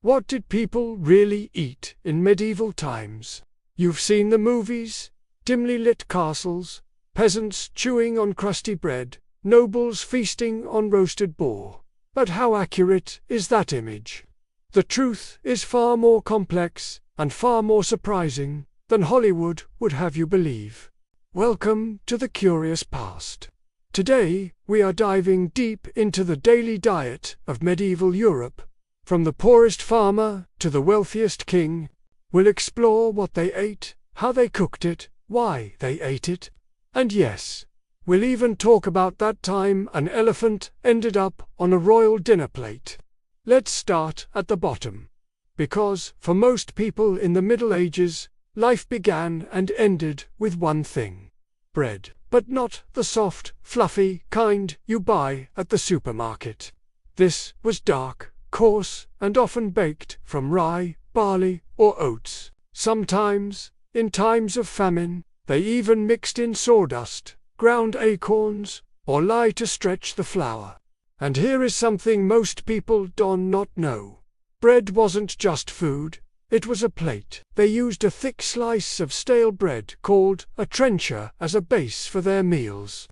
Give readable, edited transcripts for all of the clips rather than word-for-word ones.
What did people really eat in medieval times? You've seen the movies, dimly lit castles, peasants chewing on crusty bread, nobles feasting on roasted boar. But how accurate is that image? The truth is far more complex and far more surprising than Hollywood would have you believe. Welcome to the curious past. Today, we are diving deep into the daily diet of medieval Europe. From the poorest farmer to the wealthiest king, we'll explore what they ate, how they cooked it, why they ate it. And yes, we'll even talk about that time an elephant ended up on a royal dinner plate. Let's start at the bottom. Because, for most people in the Middle Ages, life began and ended with one thing: bread. But not the soft, fluffy kind you buy at the supermarket. This was dark, coarse, and often baked from rye, barley, or oats. Sometimes, in times of famine, they even mixed in sawdust, ground acorns, or lye to stretch the flour. And here is something most people do not know. Bread wasn't just food, it was a plate. They used a thick slice of stale bread called a trencher as a base for their meals.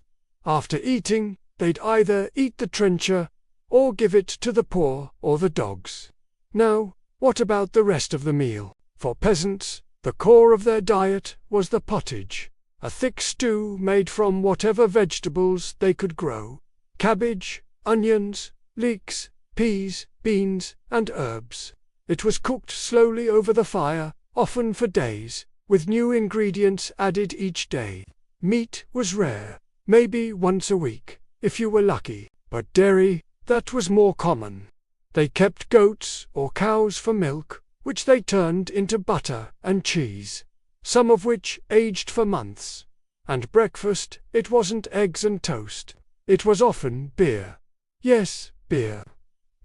After eating, they'd either eat the trencher or give it to the poor or the dogs. Now, what about the rest of the meal? For peasants, the core of their diet was the pottage, a thick stew made from whatever vegetables they could grow: cabbage, onions, leeks, peas, beans, and herbs. It was cooked slowly over the fire, often for days, with new ingredients added each day. Meat was rare, maybe once a week, if you were lucky, but dairy, that was more common. They kept goats or cows for milk, which they turned into butter and cheese, some of which aged for months. And breakfast, it wasn't eggs and toast. It was often beer. Yes, beer.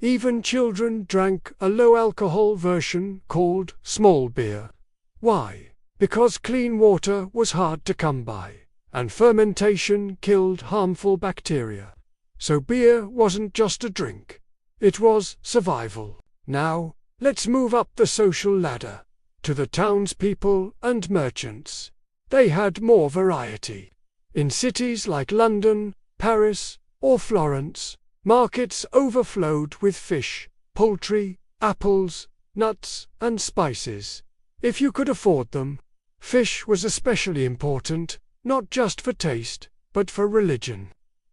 Even children drank a low-alcohol version called small beer. Why? Because clean water was hard to come by, and fermentation killed harmful bacteria. So beer wasn't just a drink. It was survival. Now, let's move up the social ladder, to the townspeople and merchants. They had more variety. In cities like London, Paris, or Florence, markets overflowed with fish, poultry, apples, nuts, and spices. If you could afford them. Fish was especially important, not just for taste, but for religion.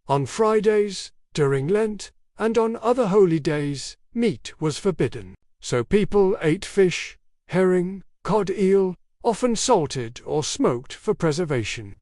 On Fridays, during Lent, and on other holy days, meat was forbidden. So people ate fish, herring, cod, eel, often salted or smoked for preservation.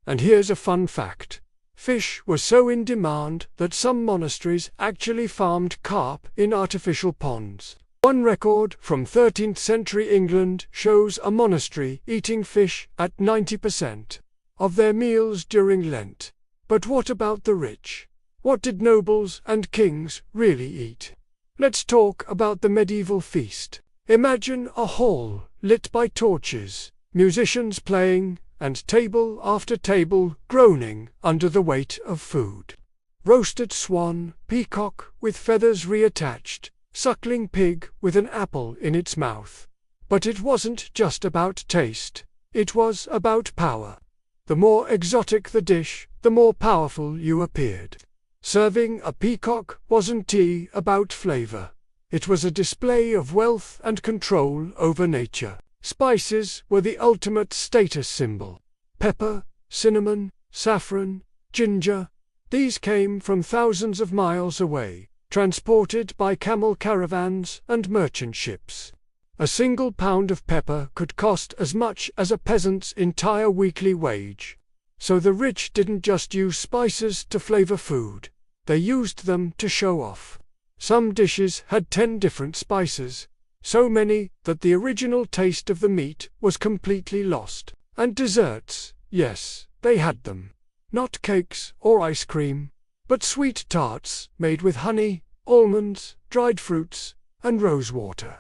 And here's a fun fact. Fish were so in demand that some monasteries actually farmed carp in artificial ponds. One record from 13th century England shows a monastery eating fish at 90% of their meals during Lent. But what about the rich? What did nobles and kings really eat? Let's talk about the medieval feast. Imagine a hall lit by torches, musicians playing, and table after table groaning under the weight of food. Roasted swan, peacock with feathers reattached, suckling pig with an apple in its mouth. But it wasn't just about taste, it was about power. The more exotic the dish, the more powerful you appeared. Serving a peacock wasn't about flavor. It was a display of wealth and control over nature. Spices were the ultimate status symbol. Pepper, cinnamon, saffron, ginger, these came from thousands of miles away, transported by camel caravans and merchant ships. A single pound of pepper could cost as much as a peasant's entire weekly wage. So the rich didn't just use spices to flavor food, they used them to show off. Some dishes had 10 different spices, so many that the original taste of the meat was completely lost. And desserts, yes, they had them. Not cakes or ice cream, but sweet tarts made with honey, almonds, dried fruits, and rosewater.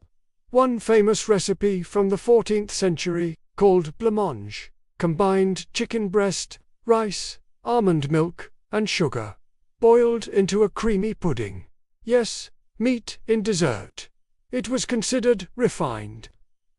One famous recipe from the 14th century, called blancmange, combined chicken breast, rice, almond milk, and sugar, boiled into a creamy pudding. Yes, meat in dessert. It was considered refined.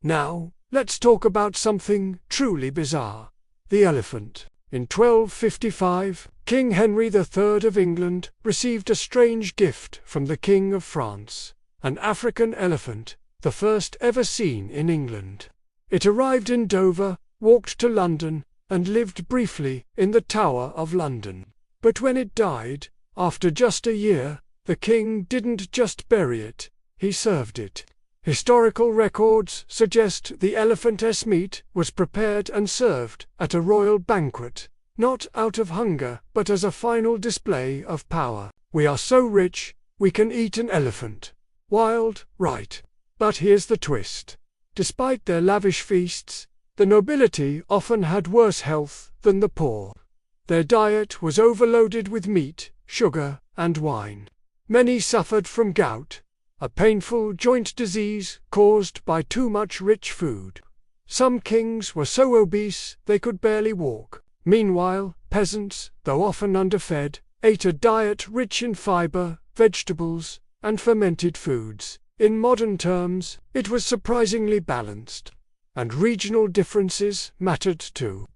Now, let's talk about something truly bizarre. The elephant. In 1255, King Henry III of England received a strange gift from the King of France, an African elephant, the first ever seen in England. It arrived in Dover, walked to London, and lived briefly in the Tower of London. But when it died, after just a year, the king didn't just bury it, he served it. Historical records suggest the elephant's meat was prepared and served at a royal banquet, not out of hunger but as a final display of power. We are so rich, we can eat an elephant. Wild, right? But here's the twist. Despite their lavish feasts, the nobility often had worse health than the poor. Their diet was overloaded with meat, sugar, and wine. Many suffered from gout, a painful joint disease caused by too much rich food. Some kings were so obese they could barely walk. Meanwhile, peasants, though often underfed, ate a diet rich in fiber, vegetables, and fermented foods. In modern terms, it was surprisingly balanced. And regional differences mattered too.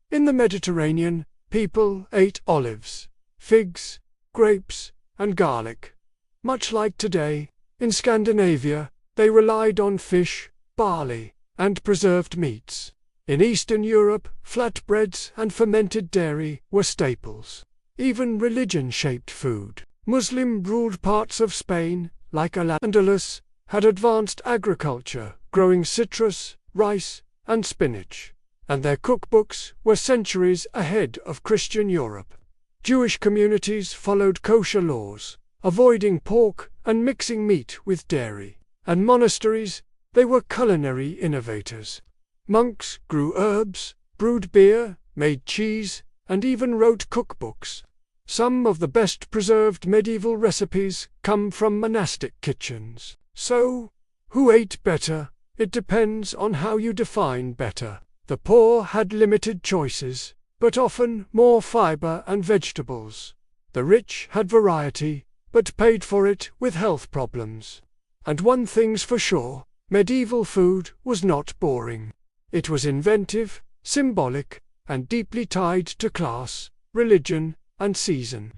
In the Mediterranean, people ate olives, figs, grapes, and garlic. Much like today, in Scandinavia, they relied on fish, barley, and preserved meats. In Eastern Europe, flatbreads and fermented dairy were staples. Even religion shaped food. Muslim-ruled parts of Spain, like Al-Andalus, had advanced agriculture, growing citrus, rice, and spinach. And their cookbooks were centuries ahead of Christian Europe. Jewish communities followed kosher laws, avoiding pork and mixing meat with dairy. And monasteries, they were culinary innovators. Monks grew herbs, brewed beer, made cheese, and even wrote cookbooks. Some of the best preserved medieval recipes come from monastic kitchens. So, who ate better? It depends on how you define better. The poor had limited choices, but often more fiber and vegetables. The rich had variety, but paid for it with health problems. And one thing's for sure, medieval food was not boring. It was inventive, symbolic, and deeply tied to class, religion, and season.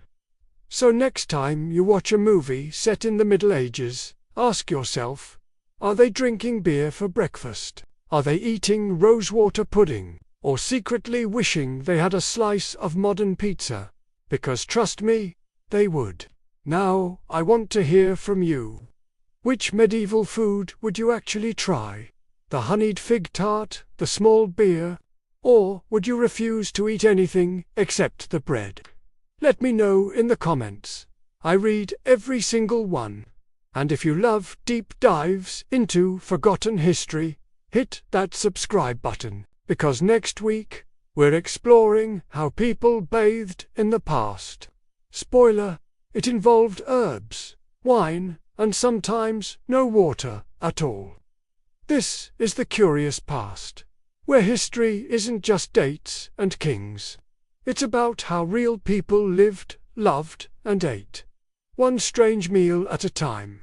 So next time you watch a movie set in the Middle Ages, ask yourself, are they drinking beer for breakfast? Are they eating rosewater pudding? Or secretly wishing they had a slice of modern pizza? Because trust me, they would. Now, I want to hear from you. Which medieval food would you actually try? The honeyed fig tart, the small beer? Or would you refuse to eat anything except the bread? Let me know in the comments. I read every single one. And if you love deep dives into forgotten history, hit that subscribe button, because next week, we're exploring how people bathed in the past. Spoiler, it involved herbs, wine, and sometimes no water at all. This is the curious past, where history isn't just dates and kings. It's about how real people lived, loved, and ate. One strange meal at a time.